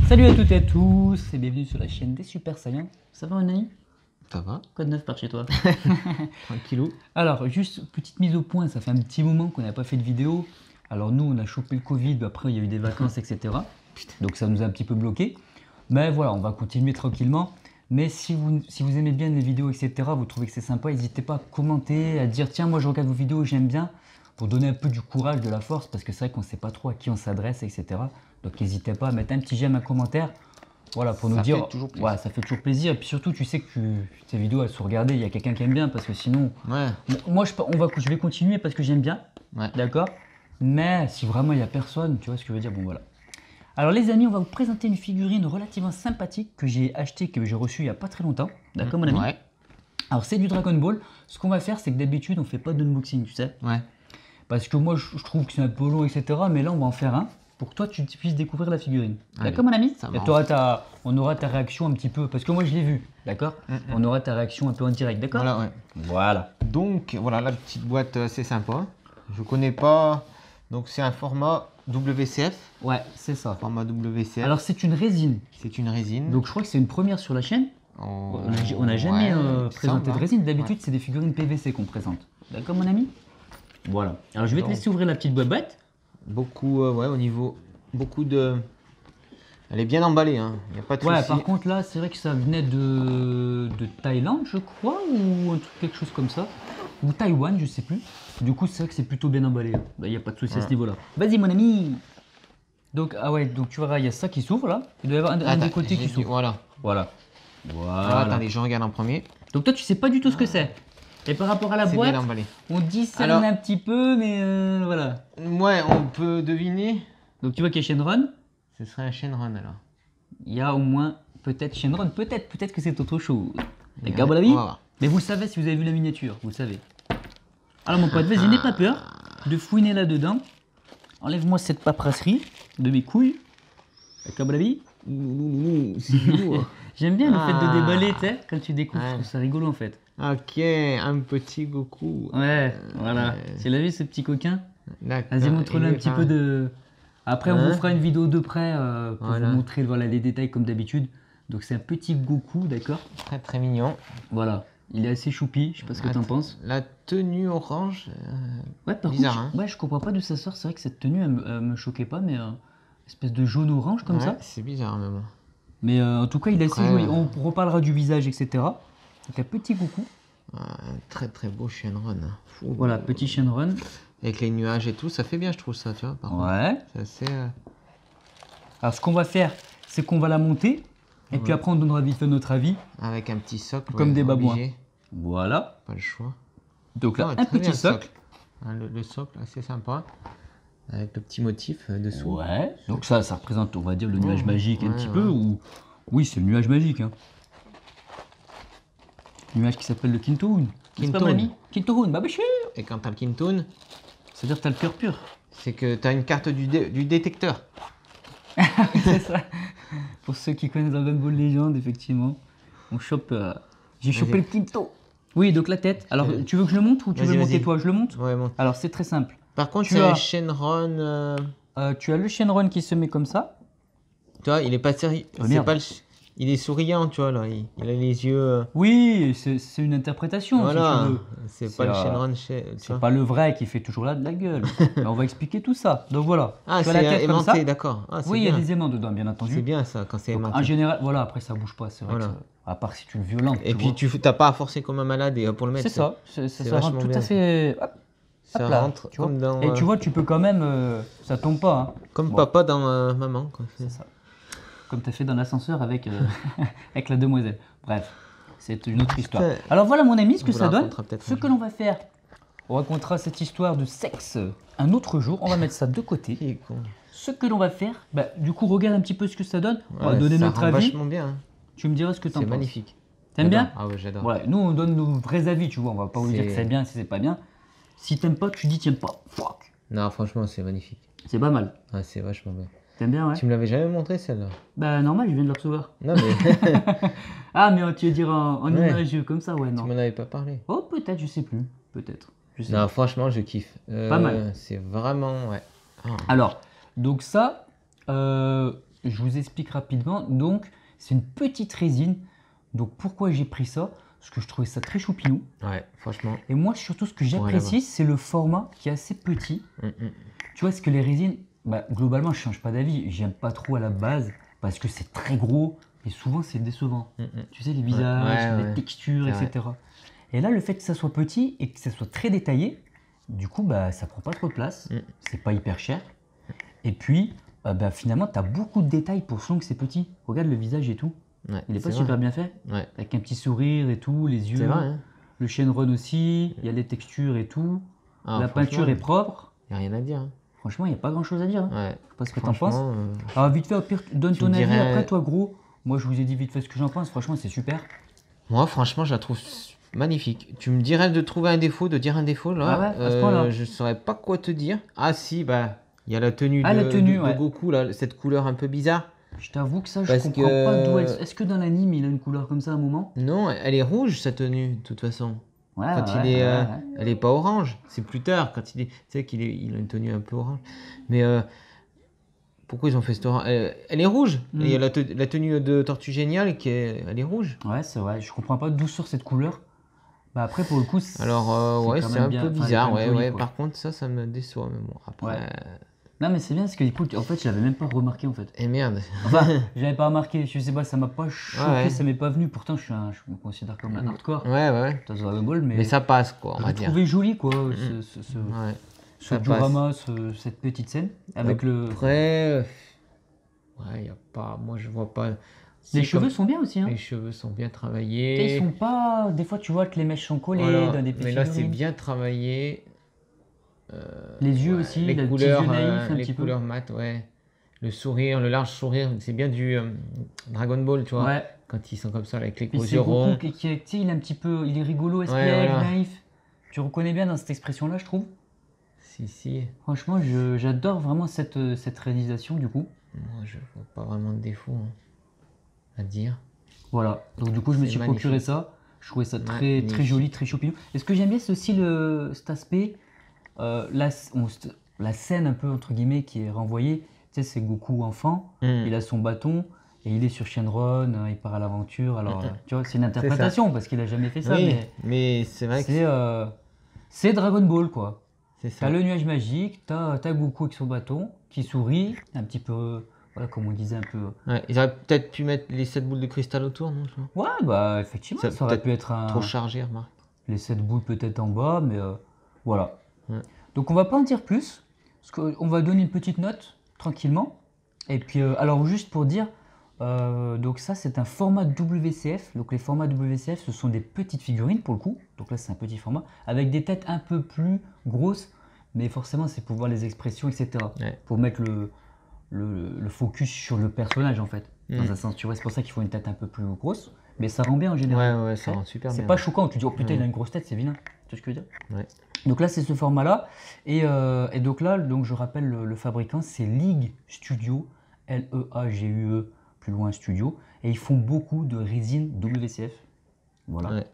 Salut à toutes et à tous et bienvenue sur la chaîne des Super Saiyans. Ça va mon ami? Ça va? Quoi de neuf par chez toi? Tranquillou. Alors juste petite mise au point, ça fait un petit moment qu'on n'a pas fait de vidéo. Alors nous on a chopé le Covid, après il y a eu des vacances etc. Donc ça nous a un petit peu bloqué. Mais voilà, on va continuer tranquillement. Mais si vous aimez bien les vidéos etc, vous trouvez que c'est sympa, n'hésitez pas à commenter, à dire tiens moi je regarde vos vidéos, j'aime bien. Pour donner un peu du courage, de la force, parce que c'est vrai qu'on ne sait pas trop à qui on s'adresse, etc. Donc n'hésitez pas à mettre un petit j'aime, un commentaire, voilà, pour nous dire. Ça fait toujours plaisir. Ouais, ça fait toujours plaisir. Et puis surtout, tu sais que tes vidéos, elles sont regardées, il y a quelqu'un qui aime bien, parce que sinon, Ouais. moi, je vais continuer parce que j'aime bien, Ouais. d'accord. Mais si vraiment il n'y a personne, tu vois ce que je veux dire, bon voilà. Alors les amis, on va vous présenter une figurine relativement sympathique que j'ai achetée, que j'ai reçue il n'y a pas très longtemps, d'accord mon ami. Ouais. Alors c'est du Dragon Ball. Ce qu'on va faire, c'est que d'habitude, on fait pas d'unboxing, tu sais. Ouais. Parce que moi, je trouve que c'est un peu long, etc. Mais là, on va en faire un pour que toi, tu puisses découvrir la figurine. Allez, D'accord, mon ami? ça Et marche. on aura ta réaction un petit peu. Parce que moi, je l'ai vu. D'accord? On aura ta réaction un peu en direct. D'accord? Voilà, ouais. Voilà. Donc, voilà, la petite boîte, c'est sympa. Je connais pas. Donc, c'est un format WCF. Ouais, c'est ça. Format WCF. Alors, c'est une résine. c'est une résine. Donc, je crois que c'est une première sur la chaîne. Oh, On n'a jamais ouais, il me présenté semble, de hein. résine. D'habitude, Ouais. c'est des figurines PVC qu'on présente. D'accord, mon ami? Voilà. Alors, je vais te Donc. laisser ouvrir la petite boîte. Beaucoup, ouais, au niveau. Beaucoup de. Elle est bien emballée, hein. Il n'y a pas de Ouais, souci. par contre là, c'est vrai que ça venait de Thaïlande, je crois, ou un truc, quelque chose comme ça. Ou Taïwan, je sais plus. Du coup, c'est vrai que c'est plutôt bien emballé. Il n'y a pas de souci à ce Ouais. niveau-là. Vas-y, mon ami. Donc, ah ouais, donc tu verras, il y a ça qui s'ouvre là. Il doit y avoir un Attends, des côtés j'ai qui dit- s'ouvre. Voilà. Voilà. Alors, Voilà. attendez, je regarde en premier. Donc toi, tu sais pas du tout ce que c'est. Et par rapport à la C'est boîte, bien emballé. on discerne Alors- un petit peu, mais voilà. Ouais, on peut deviner. Donc tu vois qu'il y a Shenron. Ce serait un Shenron alors. Il y a au moins peut-être Shenron, peut-être que c'est autre chose. Ouais, D'accord, mon on ami? va voir. Mais vous le savez si vous avez vu la miniature, vous le savez. Alors mon pote, vas-y, n'aie pas peur de fouiner là-dedans. Enlève-moi cette paperasserie de mes couilles. D'accord, mon ami? C'est lourd. J'aime bien le fait de Ah. déballer, tu sais, quand tu découvres. Ouais. Je trouve ça rigolo en fait. Ok, un petit Goku. Ouais, voilà. ouais. Tu l'as vu ce petit coquin? D'accord. Vas-y, montre-le un petit peu de... Après, on Hein? vous fera une vidéo de près pour Voilà. vous montrer voilà, les détails comme d'habitude. Donc c'est un petit Goku, d'accord? Très très mignon. Voilà. Il est assez choupi, je sais pas ce que t'en penses. La tenue orange. Ouais, par Bizarre, contre, hein. ouais, je comprends pas d'où ça sort. C'est vrai que cette tenue, elle me choquait pas, mais espèce de jaune-orange comme Ouais, ça. c'est bizarre même. Mais en tout cas, il est assez Après, joli. On reparlera du visage, etc. Donc un petit Goku. Un très très beau Shenron. Fou. Voilà, petit Shenron. Avec les nuages et tout, ça fait bien, je trouve ça, tu vois. Par contre. Ouais. C'est assez. Alors ce qu'on va faire, c'est qu'on va la monter. Et puis après, on donnera vite fait notre avis. Avec un petit socle. Comme ouais, des babouins. obligé. Voilà. Pas le choix. Donc là, Ah, un très bien, petit socle. Hein, le socle, assez sympa. Avec le petit motif dessous. Ouais. Donc ça représente, on va dire, le nuage magique un ouais, petit ouais. peu. Ou... Oui, c'est le nuage magique. Hein. Nuage qui s'appelle le Kintoon. N'est-ce pas, mon ami? Kintoon, bah bien sûr. Et quand t'as le Kintoon, C'est-à-dire que t'as le cœur pur. c'est que t'as une carte du détecteur. C'est ça. Pour ceux qui connaissent Dragon Ball Legend, effectivement, on chope. J'ai chopé Vas-y. le Kinto. Oui, donc la tête. Alors, tu veux que je le monte ou tu veux Vas-y, le monter vas-y. toi? Je le monte. Ouais, bon. Alors, c'est très simple. Par contre, Tu c'est as- un Shenron. Tu as le Shenron qui se met comme ça. Tu vois, il est pas sérieux. Oh, merde. Il est souriant, tu vois, là. Il a les yeux. Oui, c'est une interprétation. Voilà. Si tu veux. C'est C'est, pas le euh, Shenron. Tu C'est vois. pas le vrai qui fait toujours là de la gueule. Mais on va expliquer tout ça. Donc voilà. Ah, tu as la c'est tête comme ça. aimanté, d'accord. Ah, c'est Oui, il y a bien. des aimants dedans, bien C'est entendu. bien ça, quand c'est Donc, aimanté. en général, voilà, après ça bouge pas. C'est vrai Voilà. que à part si tu le violentes. Et puis, tu t'as pas à forcer comme un malade et, pour le mettre. C'est ça. c'est Ça rentre vachement tout bien. à fait. Hop, Ça hop là, rentre tu vois. comme dans. Et tu vois, tu peux quand même. Ça tombe pas. Hein. Comme Bon. papa dans maman, quoi. C'est ça. Comme tu as fait dans l'ascenseur avec, avec la demoiselle. Bref, c'est une autre histoire. Putain. Alors voilà mon ami, ce que On vous ça la donne. racontera peut-être Ce un que l'on va faire, on racontera cette histoire de sexe un autre jour. On va mettre ça de côté. Il est con. Ce que l'on va faire, bah, du coup, regarde un petit peu ce que ça donne. On va Ouais, donner ça notre rend avis. vachement bien. Hein. Tu me diras ce que tu en C'est penses. magnifique. T'aimes bien? Ah ouais, j'adore. Ouais, nous on donne nos vrais avis, tu vois. On va pas vous dire que C'est- c'est bien si c'est pas bien. Si t'aimes pas, tu dis t'aimes pas. Fuck. Non, franchement, c'est magnifique. C'est pas mal. Ah, c'est vachement bien. T'aimes bien, ouais? Tu me l'avais jamais montré celle-là. Bah normal, je viens de la recevoir. Non, mais Ah, mais tu veux dire en Ouais. image comme ça, ouais, tu non. m'en avais pas parlé. Oh, peut-être, je sais plus. Peut-être. Je sais Non, franchement, je kiffe. Pas mal. C'est vraiment, ouais. Ah. Alors, donc ça, je vous explique rapidement. Donc, c'est une petite résine. Donc, pourquoi j'ai pris ça? Parce que je trouvais ça très choupinou. Ouais, franchement. Et moi, surtout, ce que j'apprécie, c'est le format qui est assez petit. Tu vois, ce que les résines, bah, globalement, je change pas d'avis. J'aime pas trop à la base parce que c'est très gros et souvent, c'est décevant. Tu sais, les visages, les textures, etc. Et là, le fait que ça soit petit et que ça soit très détaillé, du coup, bah, ça prend pas trop de place. C'est pas hyper cher. Et puis, bah, finalement, tu as beaucoup de détails pour son que c'est petit. Regarde le visage et tout. Ouais, Il est pas c'est super vrai. bien fait. Ouais. Avec un petit sourire et tout, les yeux. C'est vrai, hein. Le Shenron aussi, il y a les textures et tout. Ah, La peinture est propre. Il n'y a rien à dire. Hein. Franchement, il n'y a pas grand chose à dire. Hein. Ouais. Je sais pas ce que t'en penses. Franchement, Alors, vite fait, au pire, donne je ton avis. dirais- Après, toi, gros, moi, je vous ai dit vite fait ce que j'en pense. Franchement, c'est super. Moi, franchement, je la trouve magnifique. Tu me dirais de trouver un défaut, de dire un défaut, là. Ah ouais, à ce point-là. Je saurais pas quoi te dire. Ah si, bah, il y a la tenue Ah, de, la tenue, de ouais. Goku, là, cette couleur un peu bizarre. Je t'avoue que ça, je Parce comprends que- pas d'où elle... Est-ce que dans l'anime, il a une couleur comme ça à un moment? Non, elle est rouge, sa tenue, de toute façon. Ouais, Quand ouais, il est, ouais. elle est pas orange. C'est plus tard, quand il est, tu sais il a une tenue un peu orange. Mais pourquoi ils ont fait cette orange? Elle est rouge. Et il y a la tenue de Tortue Géniale elle est rouge. Ouais, c'est vrai. Je comprends pas d'où sort cette couleur. Bah après, pour le coup, Alors ouais, quand c'est même un bien. peu Enfin, elle est bizarre. quand même Ouais, jolie, ouais. quoi. Par contre, ça me déçoit. Mais bon, après. Ouais. Non, mais c'est bien parce que écoute, en fait, je l'avais même pas remarqué en fait. Et merde. Enfin, j'avais pas remarqué. Je sais pas, ça m'a pas choqué, Ouais. ça m'est pas venu. Pourtant, je me considère comme un hardcore. Ouais. Dans Dragon Ball, Mais ça passe, quoi, on je va l'ai dire. trouvé joli quoi, Ouais. ce Ça diorama, cette petite scène avec le. Après, ouais, y a pas. Moi, je vois pas. Les Si, cheveux comme- sont bien aussi. Hein. Les cheveux sont bien Et travaillés. ils sont pas. Des fois, tu vois que les mèches sont collées Voilà. dans des petites Mais là, c'est figurines. bien travaillé. Les yeux Ouais, aussi, les le couleurs, petit yeux naïf un les petit peu. couleurs mat, ouais. Le sourire, le large sourire, c'est bien du Dragon Ball, tu vois. Ouais. Quand ils sont comme ça, avec les Puis gros c'est yeux Goku ronds. tu sais, il est un petit peu, il est rigolo, Ouais, espiègle, voilà. naïf. Tu reconnais bien dans cette expression-là, je trouve. Si. Franchement, j'adore vraiment cette réalisation du coup. Moi, je vois pas vraiment de défaut à dire. Voilà. Donc du coup, je me C'est suis magnifique. procuré ça. Je trouvais ça très Magnifique. joli, très choupinou. Et ce que j'aime bien, c'est aussi cet aspect, la scène un peu entre guillemets qui est renvoyée. Tu sais, c'est Goku enfant. Il a son bâton. Et il est sur Shenron, il part à l'aventure. Alors, tu vois, c'est une interprétation parce qu'il a jamais fait ça. Oui, Mais mais c'est vrai que c'est Dragon Ball, quoi. c'est ça. T'as le nuage magique, t'as Goku avec son bâton qui sourit, un petit peu, voilà, comme on disait, un peu. Ouais, ils auraient peut-être pu mettre les 7 boules de cristal autour, non? Ouais, bah effectivement, Ça ça aurait peut-être pu être Trop chargé, remarque. les 7 boules peut-être en bas, mais voilà. Ouais. Donc on va pas en dire plus, parce qu'on va donner une petite note tranquillement. Et puis, alors juste pour dire, donc ça c'est un format WCF. Donc les formats WCF, ce sont des petites figurines pour le coup. Donc là c'est un petit format avec des têtes un peu plus grosses, mais forcément c'est pour voir les expressions, etc. Ouais. Pour mettre le focus sur le personnage en fait. Dans un sens, tu vois, c'est pour ça qu'il faut une tête un peu plus grosse, mais ça rend bien en général. Ouais, ça rend super C'est bien. pas choquant, tu dis oh putain il a une grosse tête, c'est vilain. Tu vois ce que je veux dire? Ouais. Donc là c'est ce format là et donc là donc je rappelle le fabricant c'est League Studio, League plus loin Studio, et ils font beaucoup de résine WCF. Voilà. Ouais.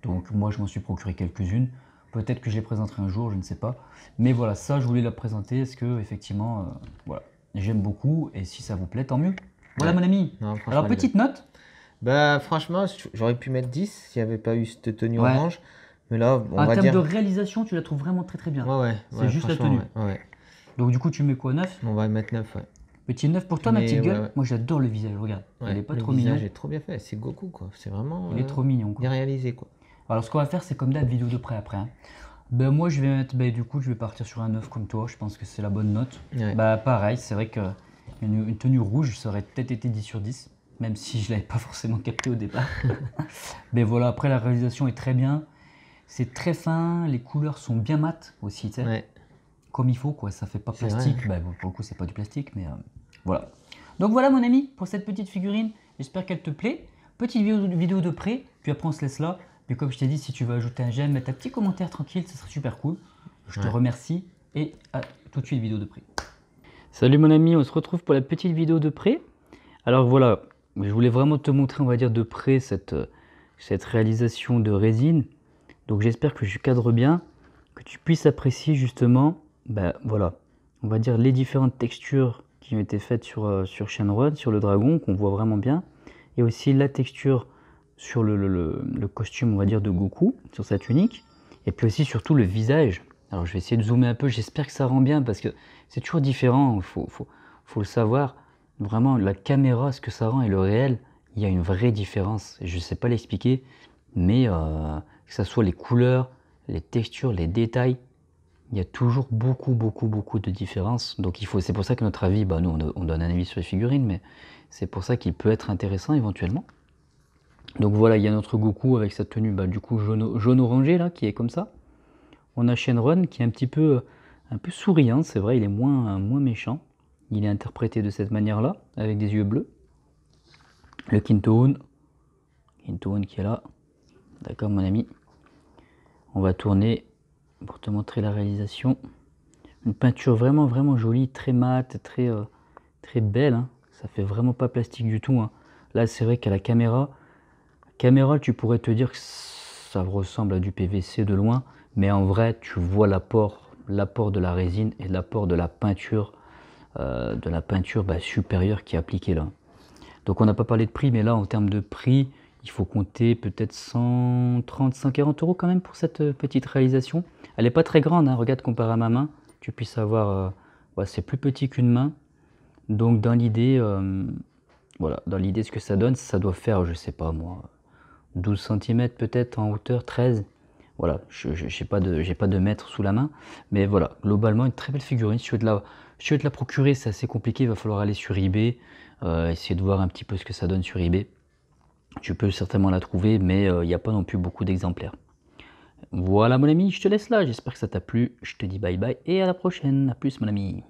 Donc moi je m'en suis procuré quelques-unes. Peut-être que je les présenterai un jour, je ne sais pas. Mais voilà, ça je voulais la présenter parce que effectivement voilà, j'aime beaucoup et si ça vous plaît tant mieux. Voilà Ouais. mon ami. Non, franchement, Alors petite note. Bah franchement, j'aurais pu mettre 10 s'il n'y avait pas eu cette tenue Ouais. orange. Mais là, on En va termes dire... de réalisation, tu la trouves vraiment très très bien. Ouais, C'est juste la franchement, tenue. Ouais. Donc du coup tu mets quoi, 9? On va mettre 9, ouais. Petit 9 pour toi ma Mais, petite gueule. ouais. Moi j'adore le visage, regarde. Ouais, Il est pas le trop visage mignon. est trop bien fait. C'est Goku, quoi. C'est vraiment Il est trop mignon quoi. bien réalisé, quoi. Alors ce qu'on va faire c'est comme d'hab, vidéo de près après. Hein. Ben, moi je vais mettre, du coup je vais partir sur un 9 comme toi, je pense que c'est la bonne note. Ouais. Bah pareil, c'est vrai que une tenue rouge ça aurait peut-être été 10 sur 10, même si je l'avais pas forcément capté au départ. Mais voilà, après la réalisation est très bien, c'est très fin, les couleurs sont bien mates aussi, tu sais, Ouais. comme il faut quoi, ça fait pas C'est plastique, bah, pour le coup c'est pas du plastique, mais voilà. Donc voilà mon ami, pour cette petite figurine, j'espère qu'elle te plaît. Petite vidéo de près, puis après on se laisse là. Puis comme je t'ai dit, si tu veux ajouter un j'aime, mettre un petit commentaire tranquille, ça serait super cool. Je te remercie et à tout de suite vidéo de près. Salut mon ami, on se retrouve pour la petite vidéo de près. Alors voilà, je voulais vraiment te montrer, on va dire de près, cette réalisation de résine. Donc j'espère que je cadre bien, que tu puisses apprécier justement, voilà, on va dire les différentes textures qui ont été faites sur Shenron, sur le dragon, qu'on voit vraiment bien. Et aussi la texture sur le costume, on va dire, de Goku, sur sa tunique. Et puis aussi, surtout, le visage. Alors, je vais essayer de zoomer un peu, j'espère que ça rend bien, parce que c'est toujours différent, il faut le savoir. Vraiment, la caméra, ce que ça rend et le réel, il y a une vraie différence. Et je ne sais pas l'expliquer, mais que ce soit les couleurs, les textures, les détails, il y a toujours beaucoup de différences. Donc c'est pour ça que notre avis, bah, nous on donne un avis sur les figurines, mais c'est pour ça qu'il peut être intéressant éventuellement. Donc voilà, il y a notre Goku avec sa tenue bah, du coup jaune orangé là, qui est comme ça. On a Shenron qui est un peu souriant, c'est vrai, il est moins méchant. Il est interprété de cette manière-là, avec des yeux bleus. Le Kintoon qui est là. D'accord mon ami. On va tourner pour te montrer la réalisation. Une peinture vraiment jolie, très mate, très belle. Hein. Ça fait vraiment pas plastique du tout. Hein. Là c'est vrai qu'à la caméra, tu pourrais te dire que ça ressemble à du PVC de loin. Mais en vrai, tu vois l'apport de la résine et l'apport de la peinture bah, supérieure qui est appliquée là. Donc on n'a pas parlé de prix, mais là en termes de prix, il faut compter peut-être 130-140 € quand même pour cette petite réalisation. Elle n'est pas très grande, hein, regarde comparé à ma main, tu puisses avoir, ouais, c'est plus petit qu'une main. Donc dans l'idée, voilà, dans l'idée ce que ça donne, ça doit faire, je sais pas moi, 12 cm peut-être en hauteur, 13. Voilà, je n'ai pas de mètre sous la main, mais voilà, globalement une très belle figurine. Si tu veux te la procurer, c'est assez compliqué, il va falloir aller sur eBay, essayer de voir un petit peu ce que ça donne sur eBay. Tu peux certainement la trouver, mais il n'y a pas non plus beaucoup d'exemplaires. Voilà mon ami, je te laisse là, j'espère que ça t'a plu, je te dis bye bye et à la prochaine, à plus mon ami.